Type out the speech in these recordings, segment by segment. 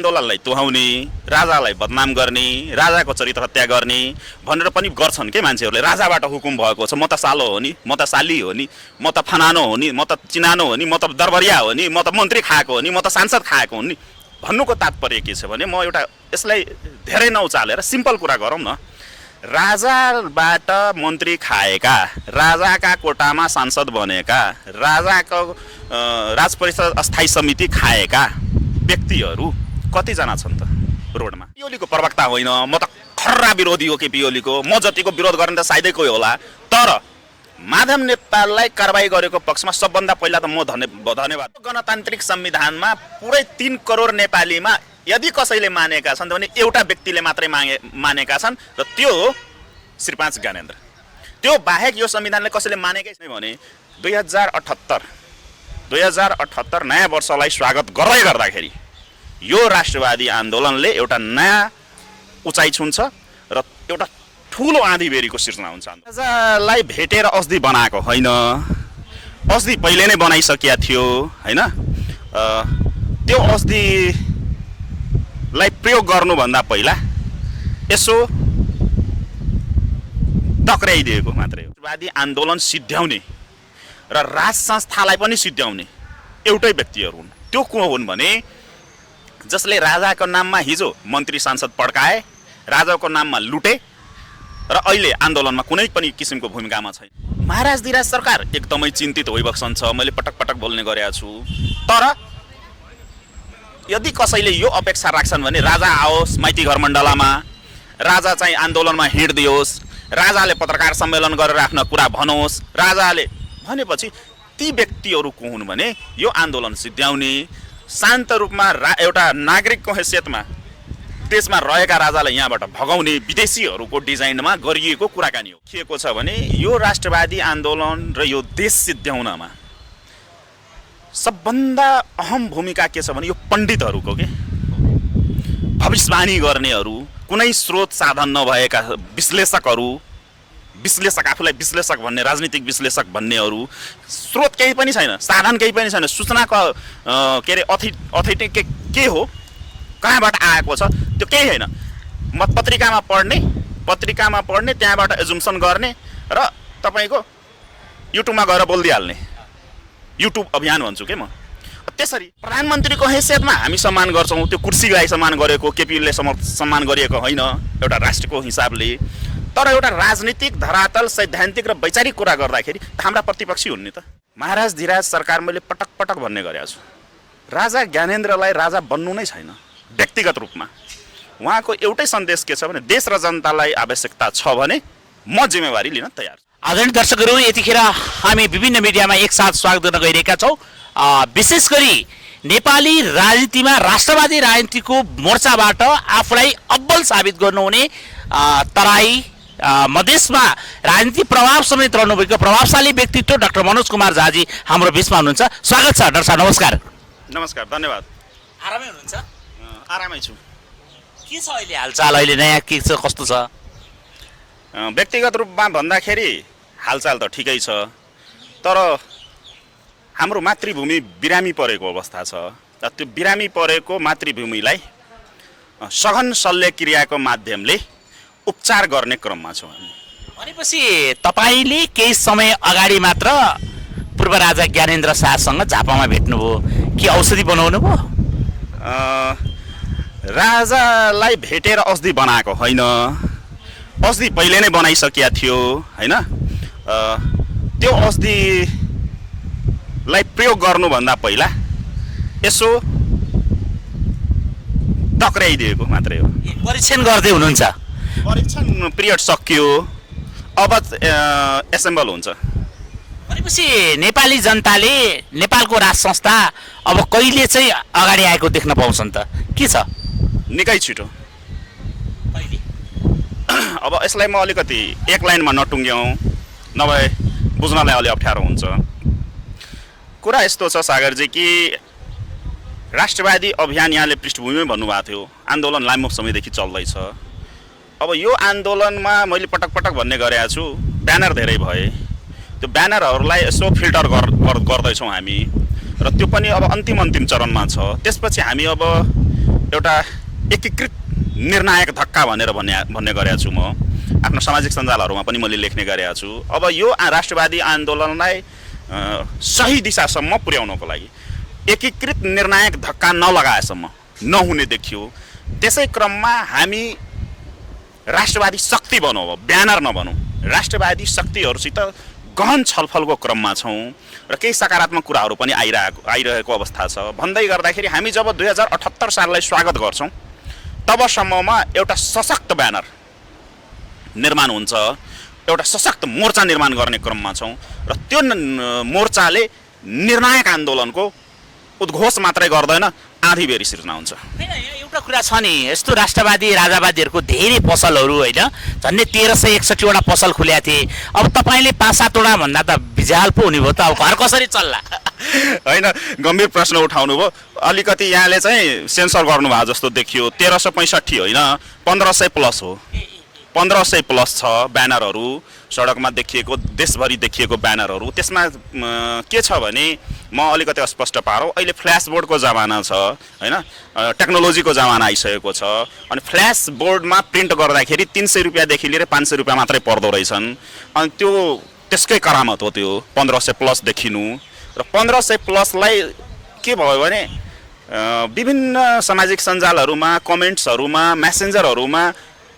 आन्दोलनलाई तुहाउने, राजालाई बदनाम गर्ने, राजाको चरित्र हत्या गर्ने भनेर पनि गर्छन् के मान्छेहरूले। राजाबाट हुकुम भएको छ, म त सालो हो नि, म त साली हो नि, म त फनानो हो नि, म त चिनानो हो नि, म त दरबरिया हो नि, म त मन्त्री खाएको हो नि, म त सांसद खाएको हो नि। भन्नुको तात्पर्य के छ भने म एउटा यसलाई धेरै नउचालेर सिम्पल कुरा गरौँ न। राजाबाट मन्त्री खाएका, राजाका कोटामा सांसद बनेका, राजाको राज परिषद अस्थायी समिति खाएका व्यक्तिहरू कतिजना छन् त रोडमा? पिओलीको प्रवक्ता होइन, म त खर्रा विरोधी हो केपी ओलीको, म जतिको विरोध गर्ने त सायदै कोही होला। तर माधव नेपाललाई कारबाही गरेको पक्षमा सबभन्दा पहिला त म धन्यवाद। गणतान्त्रिक संविधानमा पुरै 3 करोड नेपालीमा यदि कसैले मानेका छन् भने एउटा व्यक्तिले मात्रै मानेका छन् र त्यो हो श्री 5 ज्ञानेन्द्र। त्यो बाहेक यो संविधानले कसैले मानेकै छैन भने 2078 नयाँ वर्षलाई स्वागत गर्दै गर्दाखेरि यो राष्ट्रवादी आन्दोलनले एउटा नयाँ उचाइ छुन्छ र एउटा ठुलो आँधीबेहरीको सिर्जना हुन्छ। राजालाई भेटेर अस्ति बनाएको होइन, अस्ति पहिले नै बनाइसकिया थियो होइन। त्यो अस्तिलाई प्रयोग गर्नुभन्दा पहिला यसो टक्राइदिएको मात्रै हो। राष्ट्रवादी आन्दोलन सिद्ध्याउने र राज संस्थालाई पनि सिद्ध्याउने एउटै व्यक्तिहरू हुन्। त्यो को हुन् भने जसले राजाको नाममा हिजो मन्त्री सांसद पड्काए, राजाको नाममा लुटे र अहिले आन्दोलनमा कुनै पनि किसिमको भूमिकामा छैन। महाराज धिराज सरकार एकदमै चिन्तित भइबक्सन छ, मैले पटक पटक बोल्ने गरेको छु। तर यदि कसैले यो अपेक्षा राख्छन् भने राजा आओस् माइती घर मण्डलामा, राजा चाहिँ आन्दोलनमा हिँड्दियोस्, राजाले पत्रकार सम्मेलन गरेर आफ्नो कुरा भनोस्, राजाले भनेपछि ती व्यक्तिहरू को हुन् भने यो आन्दोलन सिद्ध्याउने, शान्त रूपमा एउटा नागरिकको हैसियतमा देशमा रहेका राजालाई यहाँबाट भगाउने विदेशीहरूको डिजाइनमा गरिएको कुराकानी हो। के छ भने यो राष्ट्रवादी आन्दोलन र यो देश सिद्ध्याउनमा सबभन्दा अहम भूमिका के छ भने यो पण्डितहरूको के भविष्यवाणी गर्नेहरू, कुनै स्रोत साधन नभएका विश्लेषक आफूलाई विश्लेषक भन्ने, राजनीतिक विश्लेषक भन्नेहरू, स्रोत केही पनि छैन, साधन केही पनि छैन, सूचनाको के अरे अथेन्टिक के हो, कहाँबाट आएको छ त्यो केही होइन। पत्रिकामा पढ्ने त्यहाँबाट एजुम्सन गर्ने र तपाईँको युट्युबमा गएर बोलिदिइहाल्ने, युट्युब अभियान भन्छु के म। त्यसरी प्रधानमन्त्रीको हैसियतमा हामी सम्मान गर्छौँ, त्यो कुर्सीलाई सम्मान गरेको केपीले सम्मान गरिएको होइन एउटा राष्ट्रको हिसाबले। तर एउटा राजनीतिक धरातल, सैद्धान्तिक र वैचारिक कुरा गर्दाखेरि हाम्रा प्रतिपक्षी हुन् नि त। महाराज धिराज सरकार मैले पटक पटक भन्ने गरेको छु, राजा ज्ञानेन्द्रलाई राजा बन्नु नै छैन। व्यक्तिगत रूपमा उहाँको एउटै सन्देश के छ भने देश र जनतालाई आवश्यकता छ भने म जिम्मेवारी लिन तयार छु। आदरणीय दर्शकहरू, यतिखेर हामी विभिन्न मिडियामा एकसाथ स्वागत गर्न गइरहेका छौँ। विशेष गरी नेपाली राजनीतिमा राष्ट्रवादी राजनीतिको मोर्चाबाट आफूलाई अब्बल साबित गर्नुहुने तराई मधेसमा राजनीति प्रभाव समेत रहनुभएको प्रभावशाली व्यक्तित्व डाक्टर मनोज कुमार झाजी हाम्रो बिचमा हुनुहुन्छ। स्वागत छ डाक्टर साहब, नमस्कार। नमस्कार, धन्यवाद। आरामै हुनुहुन्छ? आरामै छु। के छ अहिले हालचाल, अहिले नयाँ के छ, कस्तो छ? व्यक्तिगत रूपमा भन्दाखेरि हालचाल त ठिकै छ, तर हाम्रो मातृभूमि बिरामी परेको अवस्था छ। त्यो बिरामी परेको मातृभूमिलाई सघन शल्यक्रियाको माध्यमले उपचार गर्ने क्रममा छौँ हामी। भनेपछि तपाईँले केही समय अगाडि मात्र पूर्व राजा ज्ञानेन्द्र शाहसँग झापामा भेट्नुभयो, के औषधि बनाउनु भयो? राजालाई भेटेर अस्ति बनाएको होइन, अस्ति पहिले नै बनाइसकिया थियो होइन। त्यो अस्तिलाई प्रयोग गर्नुभन्दा पहिला यसो टक्राइदिएको मात्रै हो। परीक्षण गर्दै हुनुहुन्छ? परीक्षण पिरियड सकियो, अब एसेम्बल हुन्छ। भनेपछि नेपाली जनताले नेपालको राज संस्था अब कहिले चाहिँ अगाडि आएको देख्न पाउँछन् त? के छ? निकै छिटो। अब यसलाई म अलिकति एक लाइनमा नटुङ्ग्याउँ, नभए बुझ्नलाई अलि अप्ठ्यारो हुन्छ। कुरा यस्तो छ सागरजी कि राष्ट्रवादी अभियान यहाँले पृष्ठभूमिमै भन्नुभएको थियो, आन्दोलन लामो समयदेखि चल्दैछ। अब यो आन्दोलनमा मैले पटक पटक भन्ने गरेको छु, ब्यानर धेरै भए, त्यो ब्यानरहरूलाई यसो फिल्टर गर्दैछौँ हामी र त्यो पनि अब अन्तिम चरणमा छ। त्यसपछि हामी अब एउटा एकीकृत निर्णायक धक्का भनेर भन्ने गरेको छु म। आफ्नो सामाजिक सञ्जालहरूमा पनि मैले लेख्ने गरेको छु। अब यो राष्ट्रवादी आन्दोलनलाई सही दिशासम्म पुर्याउनको लागि एकीकृत निर्णायक धक्का नलगाएसम्म नहुने देखियो। त्यसै क्रममा हामी राष्ट्रवादी शक्ति बनौँ, ब्यानर नबनौँ, राष्ट्रवादी शक्तिहरूसित गहन छलफलको क्रममा छौँ र केही सकारात्मक कुराहरू पनि आइरहेको अवस्था छ। भन्दै गर्दाखेरि हामी जब 2078 साललाई स्वागत गर्छौँ तबसम्ममा एउटा सशक्त ब्यानर निर्माण हुन्छ, एउटा सशक्त मोर्चा निर्माण गर्ने क्रममा छौँ र त्यो मोर्चाले निर्णायक आन्दोलनको उद्घोष मात्रै गर्दैन, आधी बेरी सिर्जना हुन्छ। एउटा कुरा छ नि, यस्तो राष्ट्रवादी राजावादीहरूको धेरै पसलहरू होइन, झन्डै 1361वटा पसल खुलेका थिए। अब तपाईँले 5-7वटा भन्दा त बिजाल पो हुने भयो त, अब घर कसरी चल्ला? होइन, गम्भीर प्रश्न उठाउनु भयो। अलिकति यहाँले चाहिँ सेन्सर गर्नुभयो जस्तो देखियो। 1365 होइन, 1500 प्लस हो। 1500 प्लस छ ब्यानरहरू सडकमा देखिएको, देशभरि देखिएको ब्यानरहरू। त्यसमा के छ भने म अलिकति अस्पष्ट पारौँ, अहिले फ्ल्यास बोर्डको जमाना छ होइन, टेक्नोलोजीको जमाना आइसकेको छ। अनि फ्ल्यास बोर्डमा प्रिन्ट गर्दाखेरि 300 रुपियाँदेखि लिएर 500 रुपियाँ मात्रै पर्दो रहेछन्। अनि त्यो त्यसकै करामत हो त्यो 1500 प्लस देखिनु। र 1500 प्लसलाई के भयो भने विभिन्न सामाजिक सञ्जालहरूमा, कमेन्ट्सहरूमा, मेसेन्जरहरूमा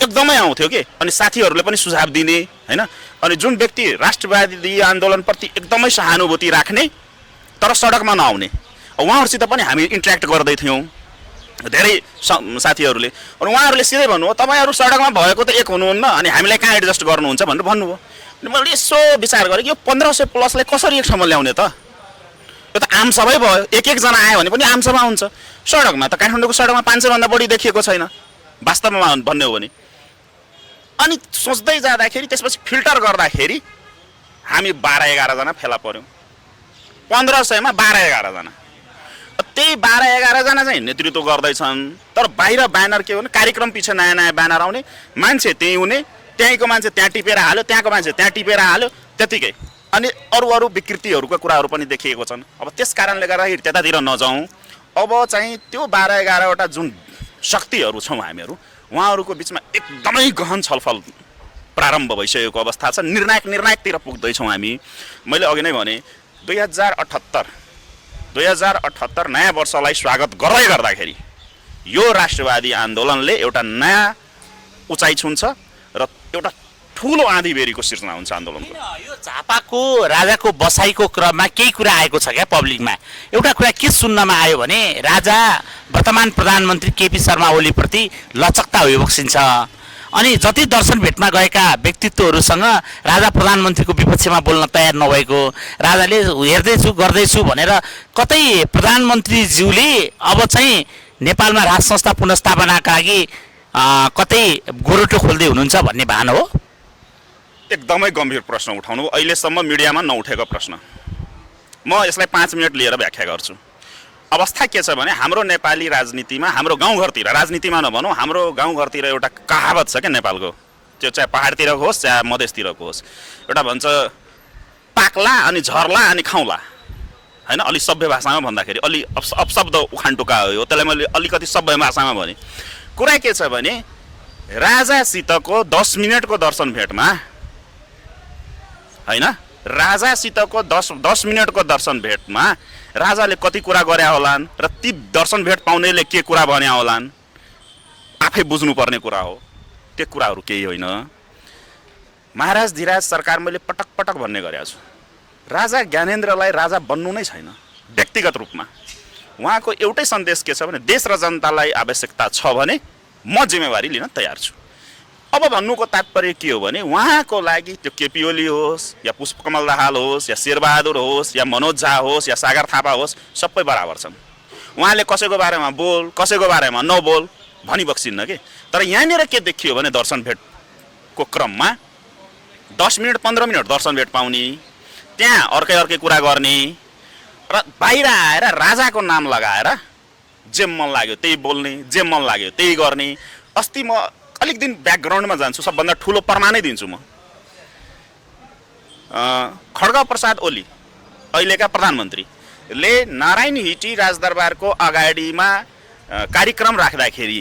एकदमै आउँथ्यो कि। अनि साथीहरूले पनि सुझाव दिने होइन। अनि जुन व्यक्ति राष्ट्रवादी आन्दोलनप्रति एकदमै सहानुभूति राख्ने तर सडकमा नआउने, उहाँहरूसित पनि हामी इन्ट्रेक्ट गर्दै थियौँ धेरै साथीहरूले। अनि उहाँहरूले सिधै भन्नुभयो, तपाईँहरू सडकमा भएको त एक हुनुहुन्न, अनि हामीलाई कहाँ एडजस्ट गर्नुहुन्छ भनेर भन्नुभयो। अनि मैले यसो विचार गरेँ कि यो 1500 प्लसलाई कसरी एक ठाउँमा ल्याउने त? यो त आमसभै भयो, एक-एकजना आयो भने पनि आमसभा हुन्छ। सडकमा त काठमाडौँको सडकमा 500 भन्दा बढी देखिएको छैन वास्तवमा भन्ने हो भने। अनि सोच्दै जाँदाखेरि त्यसपछि फिल्टर गर्दाखेरि हामी 12-11 जना फेला पर्यौँ। 1500 मा 12-11 जना। त्यही 12-11 जना चाहिँ नेतृत्व गर्दैछन्। तर बाहिर ब्यानर के हो भने कार्यक्रम पछि नयाँ नयाँ ब्यानर आउने, मान्छे त्यहीँ हुने, त्यहीँको मान्छे त्यहाँ टिपेर हाल्यो, त्यहाँको मान्छे त्यहाँ टिपेर हाल्यो, त्यतिकै। अनि अरू विकृतिहरूको कुराहरू पनि देखिएको छन्। अब त्यस कारणले गर्दाखेरि त्यतातिर नजाउँ। अब चाहिँ त्यो 12-11वटा जुन शक्तिहरू छौँ हामीहरू, उहाँहरूको बिचमा एकदमै गहन छलफल प्रारम्भ भइसकेको अवस्था छ। निर्णायकतिर पुग्दैछौँ हामी। मैले अघि नै भने 2078 नयाँ वर्षलाई स्वागत गर्दै गर्दाखेरि यो राष्ट्रवादी आन्दोलनले एउटा नयाँ उचाइ छुन्छ र एउटा ठुलो आँधी बेरीको सिर्जना हुन्छ आन्दोलनको। यो झापाको राजाको बसाइको क्रममा केही कुरा आएको छ क्या पब्लिकमा? एउटा कुरा के सुन्नमा आयो भने राजा वर्तमान प्रधानमन्त्री केपी शर्मा ओलीप्रति लचकता भइबक्सिन्छ। अनि जति दर्शन भेटमा गएका व्यक्तित्वहरूसँग राजा प्रधानमन्त्रीको विपक्षमा बोल्न तयार नभएको, राजाले हेर्दैछु गर्दैछु भनेर कतै प्रधानमन्त्रीज्यूले अब चाहिँ नेपालमा राज संस्था पुनर्स्थापनाका लागि कतै गोरोटो खोल्दै हुनुहुन्छ भन्ने भान हो? एकदमै गम्भीर प्रश्न उठाउनु, अहिलेसम्म मिडियामा नउठेको प्रश्न। म यसलाई 5 मिनट लिएर व्याख्या गर्छु। अवस्था के छ भने हाम्रो नेपाली राजनीतिमा, हाम्रो गाउँघरतिर, राजनीतिमा नभनौँ, हाम्रो गाउँघरतिर एउटा कहावत छ क्या नेपालको, त्यो चाहे पहाडतिरको होस् चाहे मधेसतिरको होस्, एउटा भन्छ पाक्ला अनि झर्ला अनि खाउँला होइन। अलि सभ्य भाषामा भन्दाखेरि अलि अपशब्द उखानटुका हो, त्यसलाई मैले अलिकति सभ्य भाषामा भने। कुरा के छ भने राजासितको 10 मिनटको दर्शन भेटमा होइन, राजासितको 10 मिनटको दर्शन भेटमा राजाले कति कुरा गरे होलान् र ती दर्शन भेट पाउनेले के कुरा भने होलान् आफै बुझ्नुपर्ने कुरा हो। त्यो कुराहरू केही होइन। महाराज धीराज सरकार मैले पटक पटक भन्ने गरेको छु, राजा ज्ञानेन्द्रलाई राजा बन्नु नै छैन व्यक्तिगत रूपमा। उहाँको एउटै सन्देश के छ भने देश र जनतालाई आवश्यकता छ भने म जिम्मेवारी लिन तयार छु। अब भन्नुको तात्पर्य के हो भने उहाँको लागि त्यो केपी ओली होस् या पुष्पकमल दाहाल होस् या शेरबहादुर होस् या मनोज झा होस् या सागर थापा होस्, सबै बराबर छन्। उहाँले कसैको बारेमा बोल कसैको बारेमा नबोल भनिबक्सिन्न के। तर यहाँनिर के देखियो भने दर्शन भेटको क्रममा 10 मिनट 15 मिनट दर्शन भेट पाउने, त्यहाँ अर्कै कुरा गर्ने र बाहिर आएर राजाको नाम लगाएर जे मन लाग्यो त्यही बोल्ने, जे मन लाग्यो त्यही गर्ने। अस्ति म अलिक दिन ब्याकग्राउन्डमा जान्छु, सबभन्दा ठुलो प्रमाणै दिन्छु म। खड्ग प्रसाद ओली अहिलेका प्रधानमन्त्रीले नारायण हिटी राजदरबारको अगाडिमा कार्यक्रम राख्दाखेरि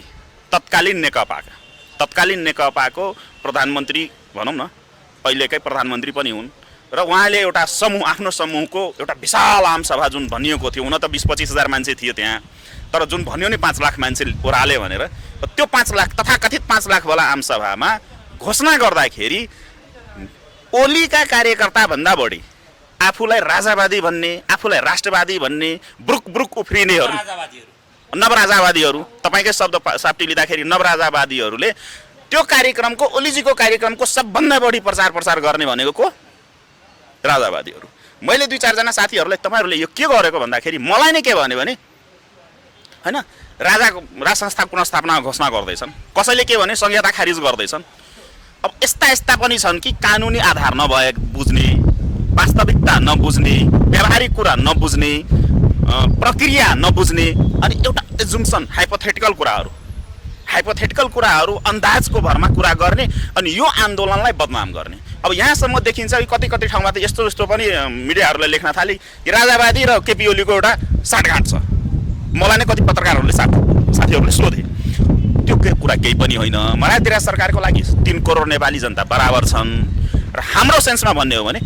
तत्कालीन नेकपाको प्रधानमन्त्री भनौँ न, अहिलेकै प्रधानमन्त्री पनि हुन् र उहाँले एउटा समूह, आफ्नो समूहको एउटा विशाल आमसभा जुन भनिएको थियो, हुन त 20-25 हजार मान्छे थियो त्यहाँ, तर जुन भन्यो नि 5 लाख मान्छे ओह्राले भनेर, त्यो 5 लाख तथाकथित 5 लाख वाला आमसभामा घोषणा गर्दाखेरि ओलीका कार्यकर्ता भन्दा बढी आफूलाई राजावादी भन्ने, आफूलाई राष्ट्रवादी भन्ने, ब्रुक उफ्रिनेहरू, नवराजावादीहरू, तपाईँकै शब्द साप्टी लिँदाखेरि नवराजावादीहरूले त्यो कार्यक्रमको, ओलीजीको कार्यक्रमको सबभन्दा बढी प्रचार गर्ने भनेको को? राजावादीहरू। मैले 2-4 जना साथीहरूलाई तपाईँहरूले यो के गरेको भन्दाखेरि मलाई नै के भन्यो भने हैन, राज संस्था पुनर्स्थापना घोषणा गर्दैछन्, कसैले के भने संहिता खारिज गर्दैछन्। अब यस्ता पनि छन् कि कानुनी आधार नभए बुझ्ने, वास्तविकता नबुझ्ने, व्यावहारिक कुरा नबुझ्ने, प्रक्रिया नबुझ्ने, अनि एउटा एजुम्सन, हाइपोथेटिकल कुराहरू अन्दाजको भरमा कुरा गर्ने, अनि यो आन्दोलनलाई बदनाम गर्ने। अब यहाँसम्म देखिन्छ कि कति ठाउँमा त यस्तो पनि मिडियाहरूले लेख्न थाले कि राजावादी र केपी ओलीको एउटा साँठगाँठ छ। मलाई नै कति पत्रकारहरूले साथीहरूले सोधे, त्यो कुरा केही पनि होइन। मराठा सरकारको लागि 3 करोड नेपाली जनता बराबर छन् र हाम्रो सेन्समा भन्ने हो भने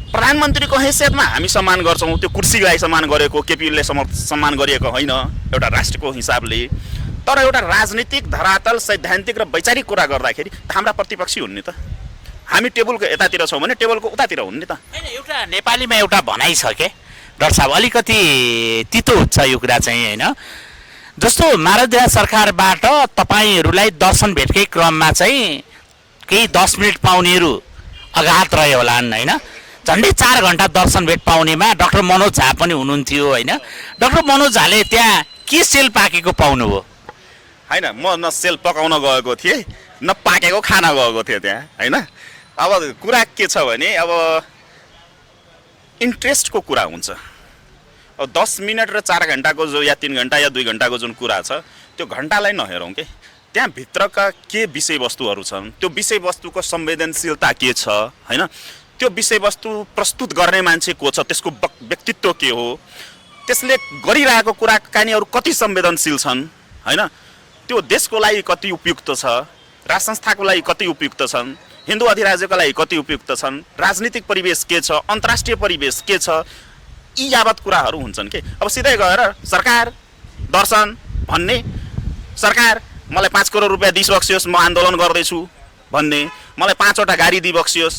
प्रधानमन्त्रीको हैसियतमा हामी सम्मान गर्छौँ, त्यो कुर्सीलाई सम्मान गरेको, केपीले सम्मान गरिएको होइन एउटा राष्ट्रको हिसाबले। तर एउटा राजनीतिक धरातल, सैद्धान्तिक र वैचारिक कुरा गर्दाखेरि हाम्रा प्रतिपक्षी हुन् नि त। हामी टेबलको यतातिर छौँ भने टेबलको उतातिर हुन् नि त। हैन, एउटा नेपालीमा एउटा भनाइ छ के डाक्टर साहब, अलिकति तितो हुन्छ यो कुरा चाहिँ हैन। जस्तो मारदिया सरकारबाट तपाईहरूलाई दर्शन भेटकै क्रममा चाहिँ केही 10 मिनट पाउनेहरू अगात रहे होलान् हैन। झन्डै 4 घण्टा दर्शन भेट पाउनेमा डाक्टर मनोज झा पनि हुनुहुन्थ्यो हैन। डाक्टर मनोज झाले त्यहाँ के सेल पाकेको पाउनुभयो? हैन, म न सेल पकाउन गएको थिएँ न पाकेको खाना गएको थिएँ त्यहाँ हैन। अब कुरा के छ भने अब इन्ट्रेस्टको कुरा हुन्छ। अब 10 मिनट र 4 घण्टाको जो या 3 घण्टा या 2 घण्टाको जुन कुरा छ, त्यो घण्टालाई नहेरौँ के, त्यहाँ भित्रका के विषयवस्तुहरू छन्, त्यो विषयवस्तुको संवेदनशीलता के छ हैन, त्यो विषयवस्तु प्रस्तुत गर्ने मान्छे को छ, त्यसको व्यक्तित्व के हो, त्यसले गरिरहेको कुराकानीहरू कति संवेदनशील छन् हैन, त्यो देशको लागि कति उपयुक्त छ, राज संस्थाको लागि कति उपयुक्त छन्, हिन्दू अधिराज्यको लागि कति उपयुक्त छन्, राजनीतिक परिवेश के छ, अन्तर्राष्ट्रिय परिवेश के छ, यी यावत कुराहरू हुन्छन् के। अब सिधै गएर सरकार दर्शन भन्ने, सरकार मलाई 5 करोड रुपियाँ दिइबक्सियोस् म आन्दोलन गर्दैछु भन्ने, मलाई 5 वटा गाडी दिइबक्सियोस्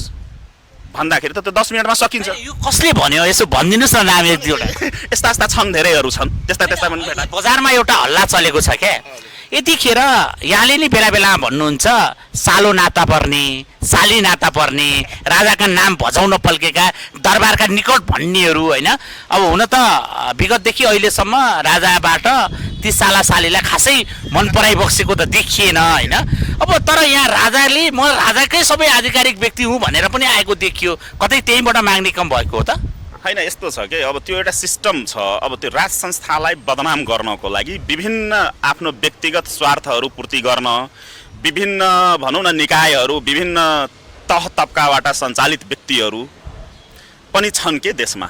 भन्दाखेरि त त्यो 10 मिनटमा सकिन्छ। यो कसले भन्यो? यसो भनिदिनुस् न नाम एक दुईवटा। यस्ता छन्, धेरैहरू छन्, त्यस्ता पनि भेट्ला। बजारमा एउटा हल्ला चलेको छ क्या, यतिखेर यहाँले नि बेला बेला भन्नुहुन्छ सालो नाता पर्ने, साली नाता पर्ने, राजाका नाम भजाउन पल्केका दरबारका निकट भन्नेहरू हैन। अब हुन त विगतदेखि अहिलेसम्म राजाबाट ती साला सालीलाई खासै मन पराइ बक्सेको त देखिएन हैन। अब तर यहाँ राजाले म राजाकै सबै आधिकारिक व्यक्ति हुँ भनेर पनि आएको देखियो, कतै त्यहीँबाट माग्ने कम भएको हो त? हैन, यस्तो छ कि अब त्यो एउटा सिस्टम छ। अब त्यो राज संस्थालाई बदनाम गर्नको लागि विभिन्न आफ्नो व्यक्तिगत स्वार्थहरू पूर्ति गर्न विभिन्न भनौँ न निकायहरू, विभिन्न तह तब्काबाट सञ्चालित व्यक्तिहरू पनि छन् के देशमा।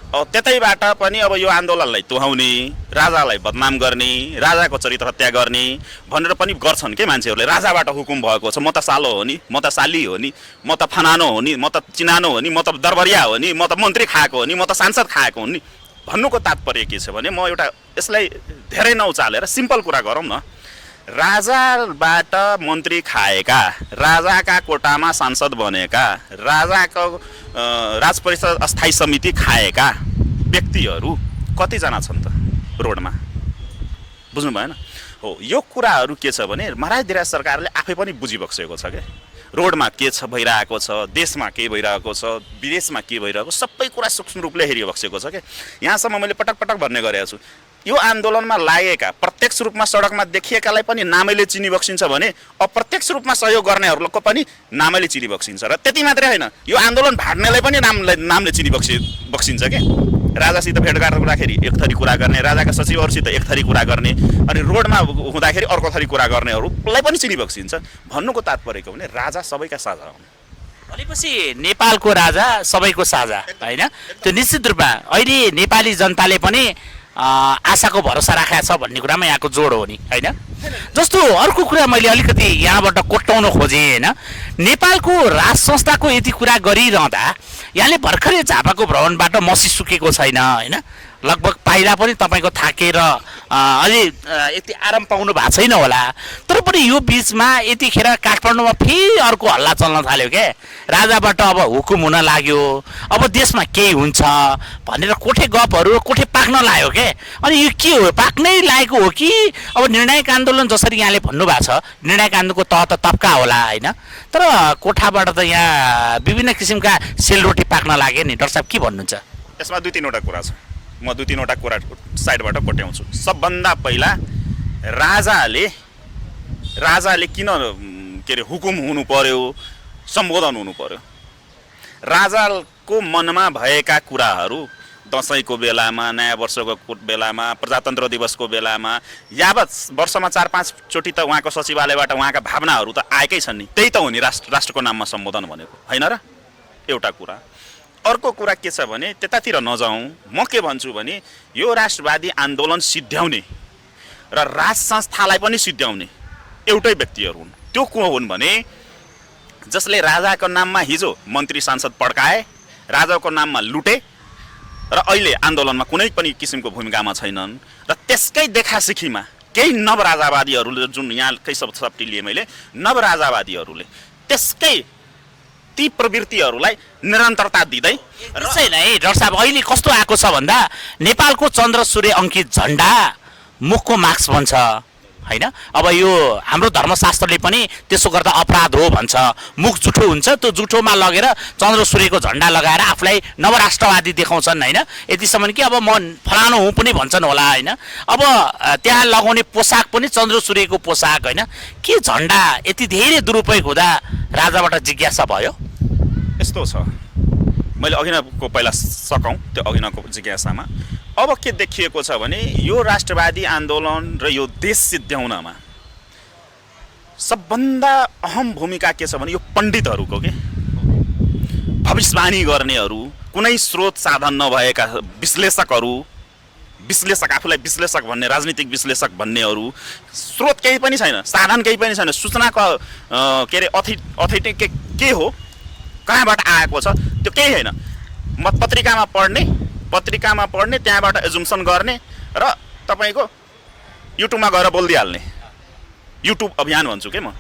अब त्यतैबाट पनि अब यो आन्दोलनलाई तुहाउने, राजालाई बदनाम गर्ने, राजाको चरित्र हत्या गर्ने भनेर पनि गर्छन् के मान्छेहरूले। राजाबाट हुकुम भएको छ, म त सालो हो नि, म त साली हो नि, म त फनानो हो नि, म त चिनानो हो नि, म त दरबरिया हो नि, म त मन्त्री खाएको हो नि, म त सांसद खाएको हो नि। भन्नुको तात्पर्य के छ भने, म एउटा यसलाई धेरै नउचालेर सिम्पल कुरा गरौँ न, राजाबाट मन्त्री खाएका, राजाका कोटामा सांसद बनेका, राजाको राज परिषद अस्थायी समिति खाएका व्यक्तिहरू कतिजना छन् त रोडमा? बुझ्नु भएन हो? यो कुराहरू के छ भने महाराज सरकारले आफै पनि बुझिबक्सेको छ क्या। रोडमा के छ भइरहेको छ, देशमा के भइरहेको छ, विदेशमा के भइरहेको, सबै कुरा सूक्ष्म रूपले हेरिबक्सेको छ क्या। यहाँसम्म मैले पटक पटक भन्ने गरेको छु, यो आन्दोलनमा लागेका प्रत्यक्ष रूपमा सडकमा देखिएकालाई पनि नामैले चिनिबक्सिन्छ भने अप्रत्यक्ष रूपमा सहयोग गर्नेहरूको पनि नामैले चिनिबक्सिन्छ। र त्यति मात्रै होइन, यो आन्दोलन भाड्नेलाई पनि नामले चिनिबक्सिन्छ के। राजासित भेट गर्दाखेरि एक थरी कुरा गर्ने, राजाका सचिवहरूसित एक थरी कुरा गर्ने, अनि रोडमा हुँदाखेरि अर्को थरी कुरा गर्नेहरूलाई पनि चिनिबक्सिन्छ। भन्नुको तात्पर्य के भने राजा सबैका साझा हुन्। भनेपछि नेपालको राजा सबैको साझा होइन। त्यो निश्चित रूपमा अहिले नेपाली जनताले पनि आशाको भरोसा राखेको छ भन्ने कुरामा यहाँको जोड हो नि होइन। जस्तो अर्को कुरा मैले अलिकति यहाँबाट कोट्याउन खोजेँ होइन, नेपालको राज संस्थाको यति कुरा गरिरहँदा यहाँले भर्खरै झापाको भ्रमणबाट मसी सुकेको छैन होइन, लगभग पाइला पनि तपाईँको थाकेर अलि यति आराम पाउनु भएको छैन होला, तर पनि यो बिचमा यतिखेर काठमाडौँमा फेरि अर्को हल्ला चल्न थाल्यो क्या, राजाबाट अब हुकुम हुन लाग्यो, अब देशमा केही हुन्छ भनेर कोठे गफहरू कोठे पाक्न लाग्यो क्या। अनि यो के हो, पाक्नै लागेको हो कि अब निर्णायक आन्दोलन जसरी यहाँले भन्नुभएको छ निर्णायक आन्दोलनको तह त तब्का होला होइन, तर कोठाबाट त यहाँ विभिन्न किसिमका सेलरोटी पाक्न लाग्यो नि। डाक्टर साहब के भन्नुहुन्छ यसमा 2-3वटा कुरा छ, म 2-3वटा कुरा साइडबाट कोट्याउँछु। सबभन्दा पहिला राजाले किन के अरे हुकुम हुनु पर्यो, सम्बोधन हुनु पर्यो। राजाको मनमा भएका कुराहरू दसैँको बेलामा, नयाँ वर्षको बेलामा, प्रजातन्त्र दिवसको बेलामा, यावत वर्षमा 4-5 चोटि त उहाँको सचिवालयबाट उहाँका भावनाहरू त आएकै छन् नि, त्यही त हो नि राष्ट्रको नाममा सम्बोधन भनेको होइन र। एउटा कुरा। अर्को कुरा के छ भने त्यतातिर नजाउँ, म के भन्छु भने यो राष्ट्रवादी आन्दोलन सिद्ध्याउने र राज संस्थालाई पनि सिद्ध्याउने एउटै व्यक्तिहरू हुन्। त्यो को हुन् भने जसले राजाको नाममा हिजो मन्त्री सांसद पड्काए, राजाको नाममा लुटे र अहिले आन्दोलनमा कुनै पनि किसिमको भूमिकामा छैनन्, र त्यसकै देखासिखीमा केही नवराजावादीहरूले, जुन यहाँकै शब्द लिए मैले, नवराजावादीहरूले त्यसकै ती प्रवृत्तिहरूलाई निरन्तरता दिँदै छैन है। डाक्टर साहब अहिले कस्तो आएको छ भन्दा नेपालको चन्द्र सूर्य अङ्कित झन्डा मुखको मास्क भन्छ होइन। अब यो हाम्रो धर्मशास्त्रले पनि त्यसो गर्दा अपराध हो भन्छ, मुख जुठो हुन्छ, त्यो जुठोमा लगेर चन्द्र सूर्यको झन्डा लगाएर आफूलाई नवराष्ट्रवादी देखाउँछन् होइन। यतिसम्म कि अब म फलानु हुँ पनि भन्छन् होला होइन। अब त्यहाँ लगाउने पोसाक पनि चन्द्र सूर्यको पोसाक होइन। के झन्डा यति धेरै दुरुपयोग हुँदा राजाबाट जिज्ञासा भयो? यस्तो छ, मैले अघिनको पहिला सकौँ त्यो अघिनको जिज्ञासामा अब के देखिएको छ भने यो राष्ट्रवादी आन्दोलन र यो देश सिद्ध्याउनमा सबभन्दा अहम भूमिका के छ भने यो पण्डितहरूको के भविष्यवाणी गर्नेहरू, कुनै स्रोत साधन नभएका विश्लेषक आफूलाई विश्लेषक भन्ने, राजनीतिक विश्लेषक भन्नेहरू, स्रोत केही पनि छैन, साधन केही पनि छैन, सूचनाको के अरे अथेन्टिक के हो, कहाँबाट आएको छ त्यो केही होइन। पत्रिकामा पढ्ने त्यहाँबाट एजुम्सन गर्ने र तपाईँको युट्युबमा गएर बोलिदिइहाल्ने, युट्युब अभियान भन्छु के म।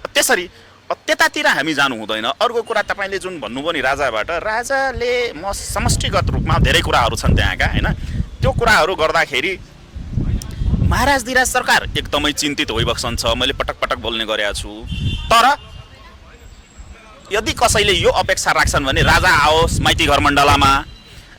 त्यसरी त्यतातिर हामी जानु हुँदैन। अर्को कुरा तपाईँले जुन भन्नुभयो नि राजाबाट, राजाले म समष्टिगत रूपमा धेरै कुराहरू छन् त्यहाँका होइन, त्यो कुराहरू गर्दाखेरि महाराज धिराज सरकार एकदमै चिन्तित भइबस्छन् छ, मैले पटक पटक बोल्ने गरेको छु। तर यदि कसैले यो अपेक्षा राख्छन् भने राजा आओस् माइती घर मण्डलामा,